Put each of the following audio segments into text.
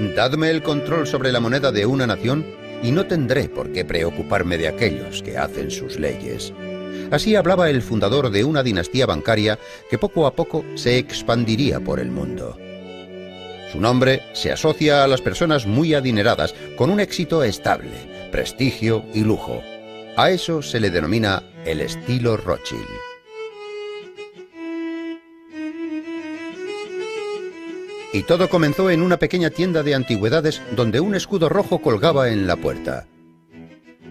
Dadme el control sobre la moneda de una nación y no tendré por qué preocuparme de aquellos que hacen sus leyes. Así hablaba el fundador de una dinastía bancaria que poco a poco se expandiría por el mundo. Su nombre se asocia a las personas muy adineradas, con un éxito estable, prestigio y lujo. A eso se le denomina el estilo Rothschild. Y todo comenzó en una pequeña tienda de antigüedades donde un escudo rojo colgaba en la puerta.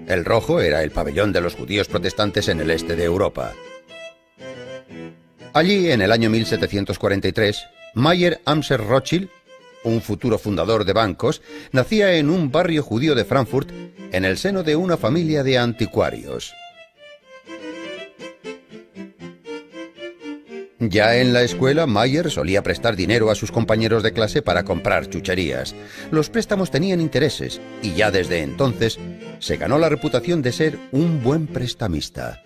El rojo era el pabellón de los judíos protestantes en el este de Europa. Allí, en el año 1743, Mayer Amschel Rothschild, un futuro fundador de bancos, nacía en un barrio judío de Frankfurt, en el seno de una familia de anticuarios. Ya en la escuela, Mayer solía prestar dinero a sus compañeros de clase para comprar chucherías. Los préstamos tenían intereses y ya desde entonces se ganó la reputación de ser un buen prestamista.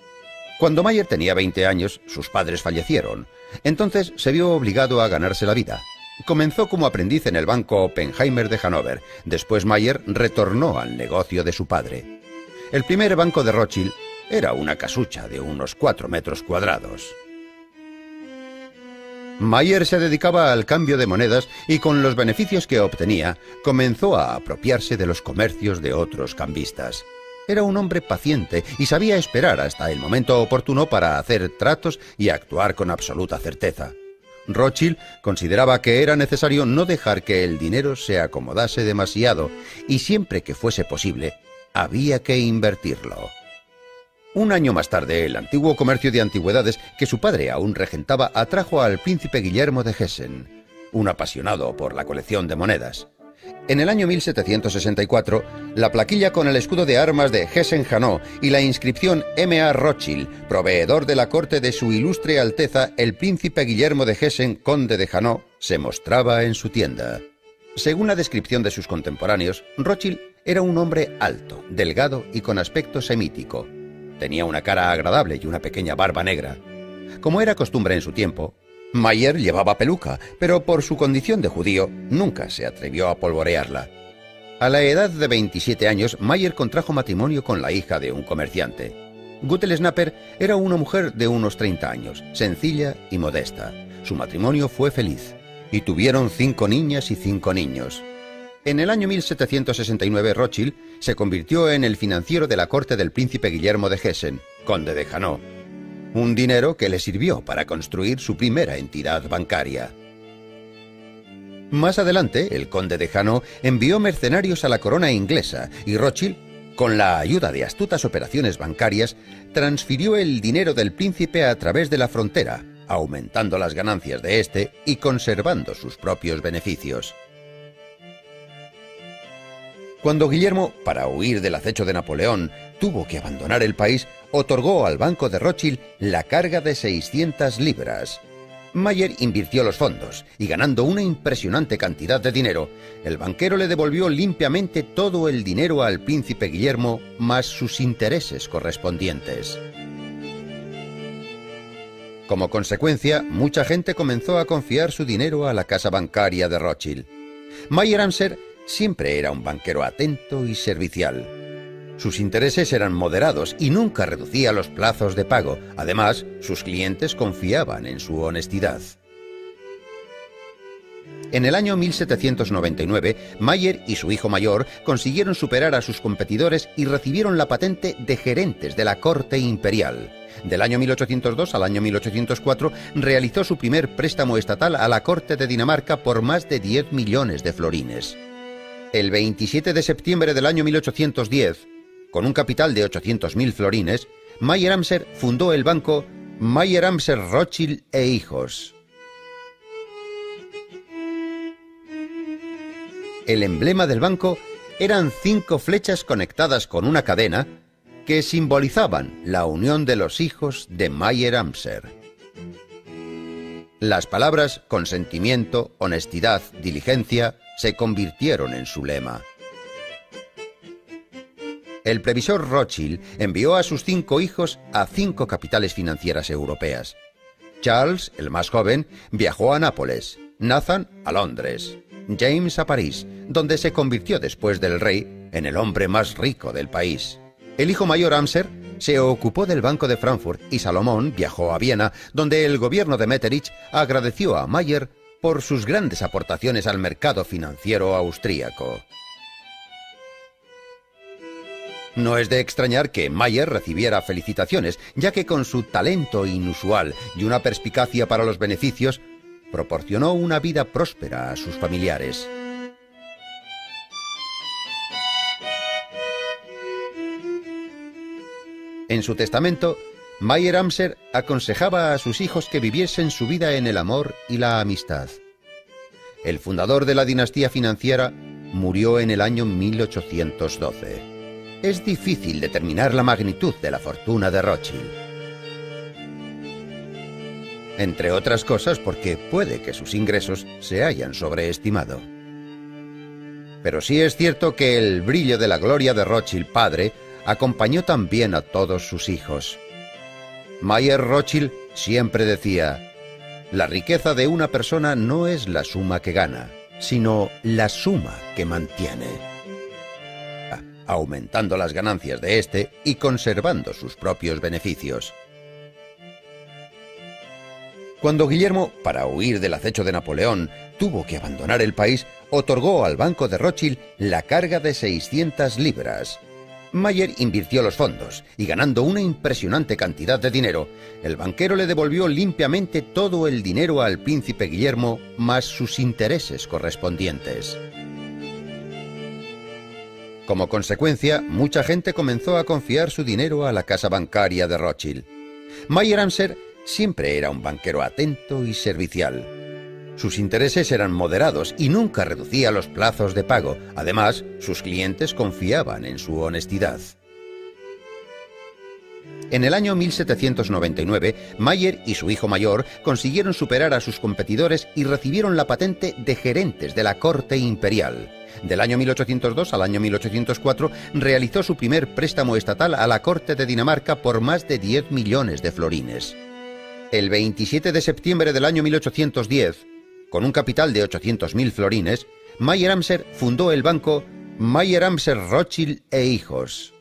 Cuando Mayer tenía 20 años, sus padres fallecieron. Entonces se vio obligado a ganarse la vida. Comenzó como aprendiz en el banco Oppenheimer de Hannover. Después Mayer retornó al negocio de su padre. El primer banco de Rothschild era una casucha de unos 4 metros cuadrados. Mayer se dedicaba al cambio de monedas y con los beneficios que obtenía, comenzó a apropiarse de los comercios de otros cambistas. Era un hombre paciente y sabía esperar hasta el momento oportuno para hacer tratos y actuar con absoluta certeza. Rothschild consideraba que era necesario no dejar que el dinero se acomodase demasiado y siempre que fuese posible, había que invertirlo. Un año más tarde, el antiguo comercio de antigüedades que su padre aún regentaba atrajo al príncipe Guillermo de Hessen, un apasionado por la colección de monedas. En el año 1764, la plaquilla con el escudo de armas de Hessen-Hanau y la inscripción M.A. Rothschild, proveedor de la corte de su ilustre Alteza el príncipe Guillermo de Hessen, conde de Hanau, se mostraba en su tienda. Según la descripción de sus contemporáneos, Rothschild era un hombre alto, delgado y con aspecto semítico. Tenía una cara agradable y una pequeña barba negra. Como era costumbre en su tiempo, Mayer llevaba peluca, pero por su condición de judío nunca se atrevió a polvorearla. A la edad de 27 años, Mayer contrajo matrimonio con la hija de un comerciante. Gutel Snapper era una mujer de unos 30 años, sencilla y modesta. Su matrimonio fue feliz y tuvieron 5 niñas y 5 niños. En el año 1769, Rothschild se convirtió en el financiero de la corte del príncipe Guillermo de Hessen, conde de Hanau. Un dinero que le sirvió para construir su primera entidad bancaria. Más adelante, el conde de Hanau envió mercenarios a la corona inglesa y Rothschild, con la ayuda de astutas operaciones bancarias, transfirió el dinero del príncipe a través de la frontera, aumentando las ganancias de este y conservando sus propios beneficios. Cuando Guillermo, para huir del acecho de Napoleón, tuvo que abandonar el país, otorgó al banco de Rothschild la carga de 600 libras. Mayer invirtió los fondos y ganando una impresionante cantidad de dinero, el banquero le devolvió limpiamente todo el dinero al príncipe Guillermo más sus intereses correspondientes. Como consecuencia, mucha gente comenzó a confiar su dinero a la casa bancaria de Rothschild. Mayer Amschel siempre era un banquero atento y servicial. Sus intereses eran moderados y nunca reducía los plazos de pago. Además, sus clientes confiaban en su honestidad. En el año 1799, Mayer y su hijo mayor consiguieron superar a sus competidores y recibieron la patente de gerentes de la corte imperial. Del año 1802 al año 1804 realizó su primer préstamo estatal a la corte de Dinamarca por más de 10 millones de florines. El 27 de septiembre del año 1810, con un capital de 800.000 florines, Mayer Amschel fundó el banco Mayer Amschel Rothschild e Hijos. El emblema del banco eran 5 flechas conectadas con una cadena que simbolizaban la unión de los hijos de Mayer Amschel. Las palabras consentimiento, honestidad, diligencia se convirtieron en su lema. El previsor Rothschild envió a sus 5 hijos a 5 capitales financieras europeas. Charles, el más joven, viajó a Nápoles, Nathan a Londres, James a París, donde se convirtió después del rey en el hombre más rico del país. El hijo mayor Amser se ocupó del Banco de Frankfurt y Salomón viajó a Viena, donde el gobierno de Metternich agradeció a Mayer por sus grandes aportaciones al mercado financiero austríaco. No es de extrañar que Mayer recibiera felicitaciones, ya que con su talento inusual y una perspicacia para los beneficios, proporcionó una vida próspera a sus familiares. En su testamento, Mayer Amser aconsejaba a sus hijos que viviesen su vida en el amor y la amistad. El fundador de la dinastía financiera murió en el año 1812. Es difícil determinar la magnitud de la fortuna de Rothschild. Entre otras cosas porque puede que sus ingresos se hayan sobreestimado. Pero sí es cierto que el brillo de la gloria de Rothschild padre acompañó también a todos sus hijos. Mayer Rothschild siempre decía: la riqueza de una persona no es la suma que gana, sino la suma que mantiene, aumentando las ganancias de éste y conservando sus propios beneficios. Cuando Guillermo, para huir del acecho de Napoleón, tuvo que abandonar el país, otorgó al banco de Rothschild la carga de 600 libras. Mayer invirtió los fondos y, ganando una impresionante cantidad de dinero, el banquero le devolvió limpiamente todo el dinero al príncipe Guillermo, más sus intereses correspondientes. Como consecuencia, mucha gente comenzó a confiar su dinero a la casa bancaria de Rothschild. Mayer Amser siempre era un banquero atento y servicial. Sus intereses eran moderados y nunca reducía los plazos de pago. Además, sus clientes confiaban en su honestidad. En el año 1799, Mayer y su hijo mayor consiguieron superar a sus competidores y recibieron la patente de gerentes de la corte imperial. Del año 1802 al año 1804 realizó su primer préstamo estatal a la corte de Dinamarca por más de 10 millones de florines. El 27 de septiembre del año 1810, con un capital de 800.000 florines, Mayer Amser fundó el banco Mayer Amser Rothschild e Hijos.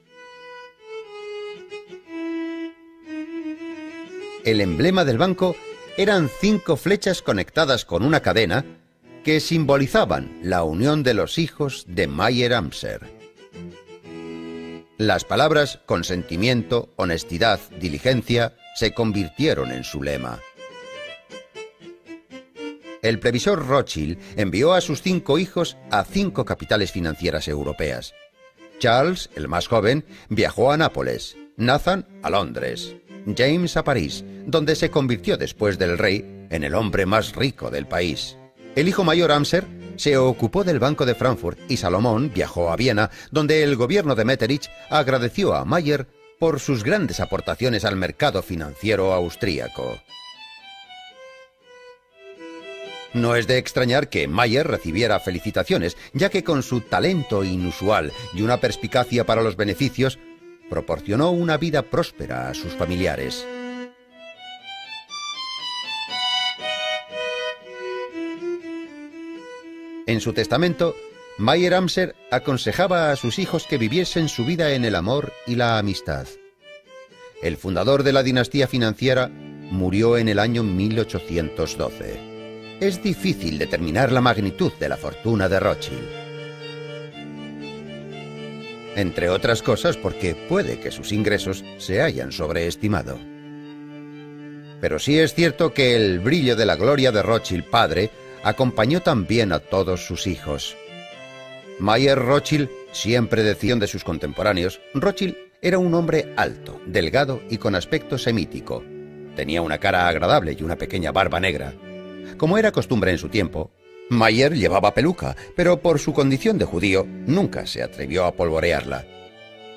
El emblema del banco eran 5 flechas conectadas con una cadena que simbolizaban la unión de los hijos de Mayer Amser. Las palabras consentimiento, honestidad, diligencia se convirtieron en su lema. El previsor Rothschild envió a sus 5 hijos a 5 capitales financieras europeas. Charles, el más joven, viajó a Nápoles, Nathan a Londres, James a París, donde se convirtió después del rey en el hombre más rico del país. El hijo mayor Amser se ocupó del Banco de Frankfurt y Salomón viajó a Viena, donde el gobierno de Metternich agradeció a Mayer por sus grandes aportaciones al mercado financiero austríaco. No es de extrañar que Mayer recibiera felicitaciones, ya que con su talento inusual y una perspicacia para los beneficios, proporcionó una vida próspera a sus familiares. En su testamento, Mayer Amser aconsejaba a sus hijos que viviesen su vida en el amor y la amistad. El fundador de la dinastía financiera murió en el año 1812. Es difícil determinar la magnitud de la fortuna de Rothschild. Entre otras cosas porque puede que sus ingresos se hayan sobreestimado. Pero sí es cierto que el brillo de la gloria de Rothschild padre acompañó también a todos sus hijos. Mayer Rothschild siempre decía de sus contemporáneos: Rothschild era un hombre alto, delgado y con aspecto semítico. Tenía una cara agradable y una pequeña barba negra. Como era costumbre en su tiempo, Mayer llevaba peluca, pero por su condición de judío nunca se atrevió a polvorearla.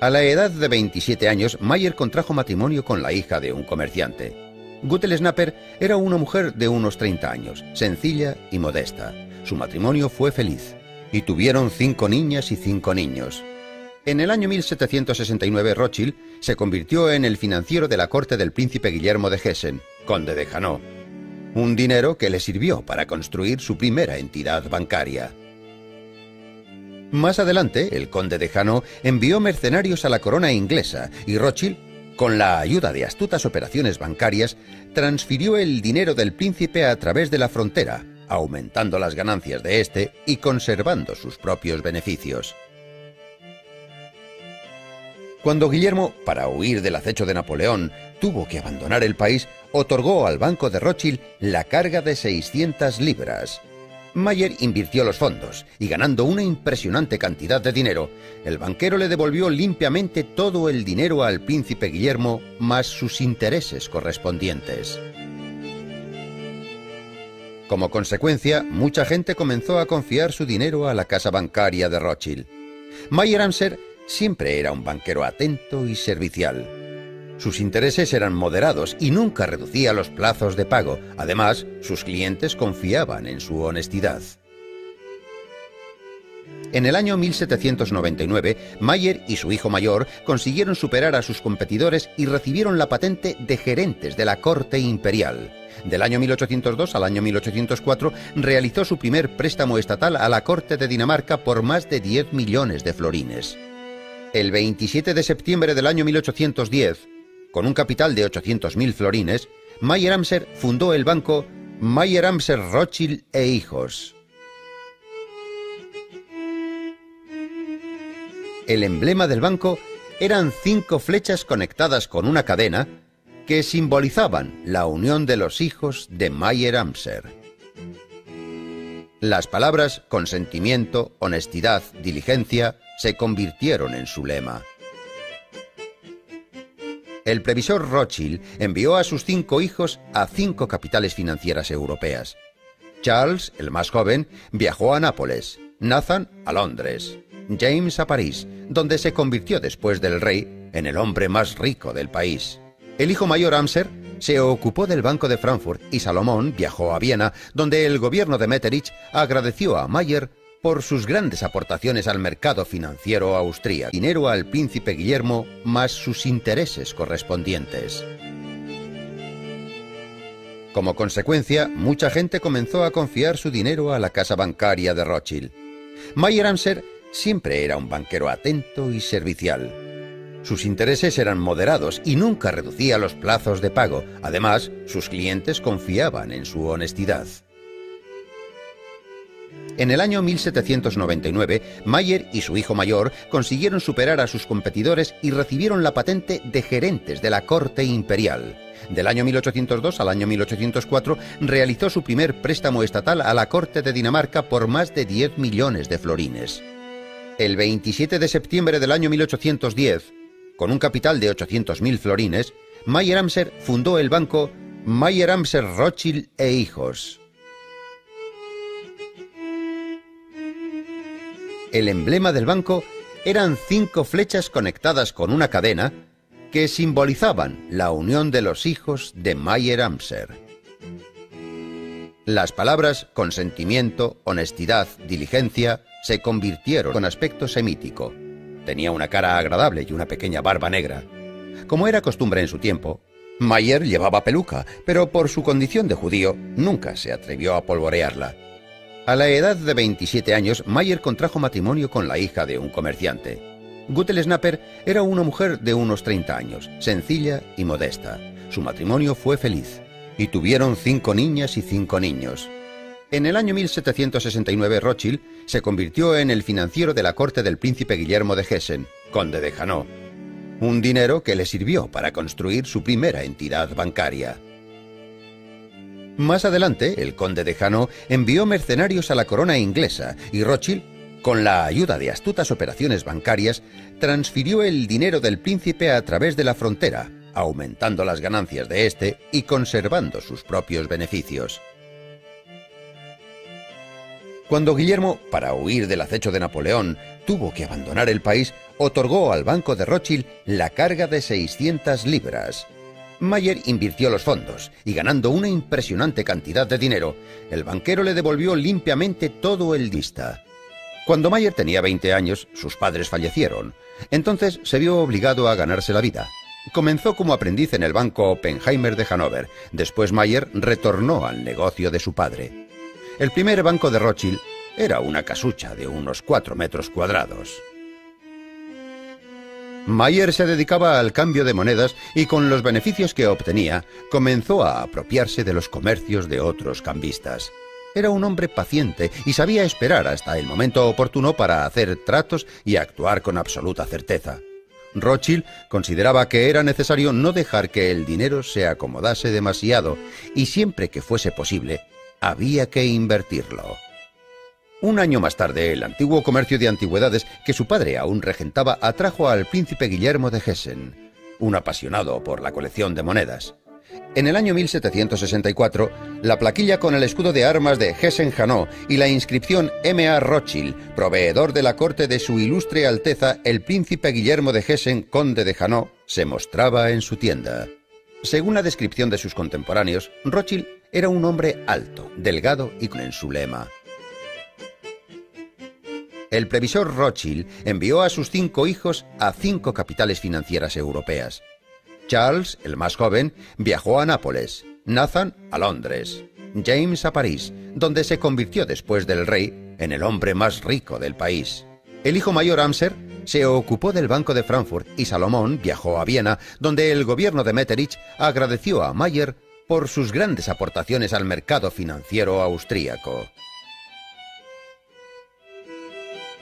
A la edad de 27 años, Mayer contrajo matrimonio con la hija de un comerciante. Gutel Snapper era una mujer de unos 30 años, sencilla y modesta. Su matrimonio fue feliz y tuvieron 5 niñas y 5 niños. En el año 1769 Rothschild se convirtió en el financiero de la corte del príncipe Guillermo de Hessen, conde de Hainaut. un dinero que le sirvió para construir su primera entidad bancaria. Más adelante, el conde de Hanau envió mercenarios a la corona inglesa y Rothschild, con la ayuda de astutas operaciones bancarias, transfirió el dinero del príncipe a través de la frontera, aumentando las ganancias de este y conservando sus propios beneficios. Cuando Guillermo, para huir del acecho de Napoleón, tuvo que abandonar el país, otorgó al banco de Rothschild la carga de 600 libras. Mayer invirtió los fondos y, ganando una impresionante cantidad de dinero, el banquero le devolvió limpiamente todo el dinero al príncipe Guillermo, más sus intereses correspondientes. Como consecuencia, mucha gente comenzó a confiar su dinero a la casa bancaria de Rothschild. Mayer Amser siempre era un banquero atento y servicial. Sus intereses eran moderados y nunca reducía los plazos de pago. Además, sus clientes confiaban en su honestidad. En el año 1799, Mayer y su hijo mayor consiguieron superar a sus competidores y recibieron la patente de gerentes de la corte imperial. Del año 1802 al año 1804 realizó su primer préstamo estatal a la corte de Dinamarca por más de 10 millones de florines. El 27 de septiembre del año 1810, con un capital de 800.000 florines, Mayer Amser fundó el banco Mayer Amser Rothschild e Hijos. El emblema del banco eran 5 flechas conectadas con una cadena que simbolizaban la unión de los hijos de Mayer Amser. Las palabras consentimiento, honestidad, diligencia se convirtieron en su lema. El previsor Rothschild envió a sus 5 hijos a 5 capitales financieras europeas. Charles, el más joven, viajó a Nápoles, Nathan a Londres, James a París, donde se convirtió después del rey en el hombre más rico del país. El hijo mayor Amser se ocupó del Banco de Frankfurt y Salomón viajó a Viena, donde el gobierno de Metternich agradeció a Mayer por sus grandes aportaciones al mercado financiero austríaco, dinero al príncipe Guillermo más sus intereses correspondientes. Como consecuencia, mucha gente comenzó a confiar su dinero a la casa bancaria de Rothschild. Mayer Amser siempre era un banquero atento y servicial. Sus intereses eran moderados y nunca reducía los plazos de pago. Además, sus clientes confiaban en su honestidad. En el año 1799, Mayer y su hijo mayor consiguieron superar a sus competidores y recibieron la patente de gerentes de la corte imperial. Del año 1802 al año 1804 realizó su primer préstamo estatal a la corte de Dinamarca por más de 10 millones de florines. El 27 de septiembre del año 1810, con un capital de 800.000 florines, Mayer Amser fundó el banco Mayer Amser Rothschild e Hijos. El emblema del banco eran 5 flechas conectadas con una cadena que simbolizaban la unión de los hijos de Mayer Amser. Las palabras consentimiento, honestidad, diligencia se convirtieron con aspecto semítico. Tenía una cara agradable y una pequeña barba negra. Como era costumbre en su tiempo, Mayer llevaba peluca, pero por su condición de judío nunca se atrevió a polvorearla. A la edad de 27 años, Mayer contrajo matrimonio con la hija de un comerciante. Gutel Snapper era una mujer de unos 30 años, sencilla y modesta. Su matrimonio fue feliz, y tuvieron 5 niñas y 5 niños. En el año 1769, Rothschild se convirtió en el financiero de la corte del príncipe Guillermo de Hessen, conde de Hanau. Un dinero que le sirvió para construir su primera entidad bancaria. Más adelante, el conde de Hanau envió mercenarios a la corona inglesa y Rothschild, con la ayuda de astutas operaciones bancarias, transfirió el dinero del príncipe a través de la frontera, aumentando las ganancias de este y conservando sus propios beneficios. Cuando Guillermo, para huir del acecho de Napoleón, tuvo que abandonar el país, otorgó al banco de Rothschild la carga de 600 libras. Mayer invirtió los fondos y, ganando una impresionante cantidad de dinero, el banquero le devolvió limpiamente todo el vista. Cuando Mayer tenía 20 años, sus padres fallecieron. Entonces se vio obligado a ganarse la vida. Comenzó como aprendiz en el banco Oppenheimer de Hannover. Después Mayer retornó al negocio de su padre. El primer banco de Rothschild era una casucha de unos 4 metros cuadrados. Mayer se dedicaba al cambio de monedas y con los beneficios que obtenía, comenzó a apropiarse de los comercios de otros cambistas. Era un hombre paciente y sabía esperar hasta el momento oportuno para hacer tratos y actuar con absoluta certeza. Rothschild consideraba que era necesario no dejar que el dinero se acomodase demasiado y siempre que fuese posible, había que invertirlo. Un año más tarde, el antiguo comercio de antigüedades que su padre aún regentaba atrajo al príncipe Guillermo de Hessen, un apasionado por la colección de monedas. En el año 1764, la plaquilla con el escudo de armas de Hessen-Hanau y la inscripción M.A. Rothschild, proveedor de la corte de su ilustre alteza el príncipe Guillermo de Hessen, conde de Hanau, se mostraba en su tienda. Según la descripción de sus contemporáneos, Rothschild era un hombre alto, delgado y con en su lema. El previsor Rothschild envió a sus 5 hijos a 5 capitales financieras europeas. Charles, el más joven, viajó a Nápoles, Nathan a Londres, James a París, donde se convirtió después del rey en el hombre más rico del país. El hijo mayor Amser se ocupó del Banco de Frankfurt y Salomón viajó a Viena, donde el gobierno de Metternich agradeció a Mayer por sus grandes aportaciones al mercado financiero austríaco.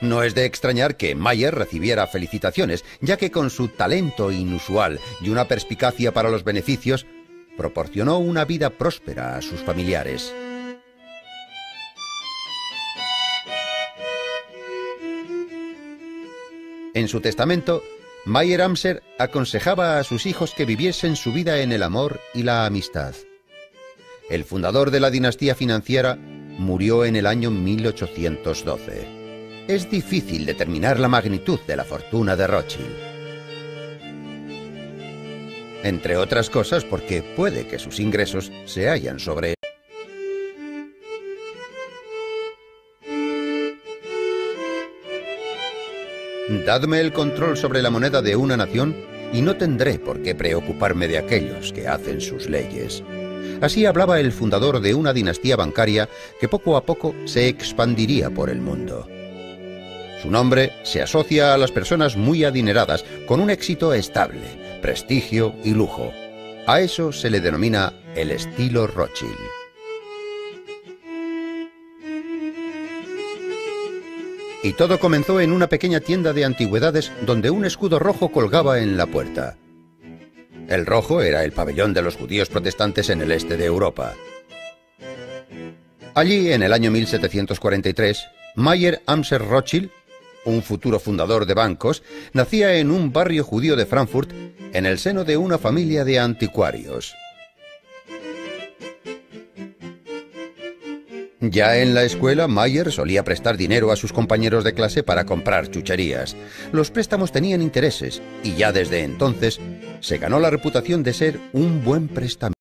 No es de extrañar que Mayer recibiera felicitaciones, ya que con su talento inusual y una perspicacia para los beneficios, proporcionó una vida próspera a sus familiares. En su testamento, Mayer Amser aconsejaba a sus hijos que viviesen su vida en el amor y la amistad. El fundador de la dinastía financiera murió en el año 1812. Es difícil determinar la magnitud de la fortuna de Rothschild. Entre otras cosas porque puede que sus ingresos se hayan sobre... Dadme el control sobre la moneda de una nación y no tendré por qué preocuparme de aquellos que hacen sus leyes. Así hablaba el fundador de una dinastía bancaria que poco a poco se expandiría por el mundo. Su nombre se asocia a las personas muy adineradas, con un éxito estable, prestigio y lujo. A eso se le denomina el estilo Rothschild. Y todo comenzó en una pequeña tienda de antigüedades donde un escudo rojo colgaba en la puerta. El rojo era el pabellón de los judíos protestantes en el este de Europa. Allí, en el año 1743, Mayer Amser Rothschild, un futuro fundador de bancos, nacía en un barrio judío de Frankfurt, en el seno de una familia de anticuarios. Ya en la escuela, Mayer solía prestar dinero a sus compañeros de clase para comprar chucherías. Los préstamos tenían intereses y ya desde entonces se ganó la reputación de ser un buen prestamista.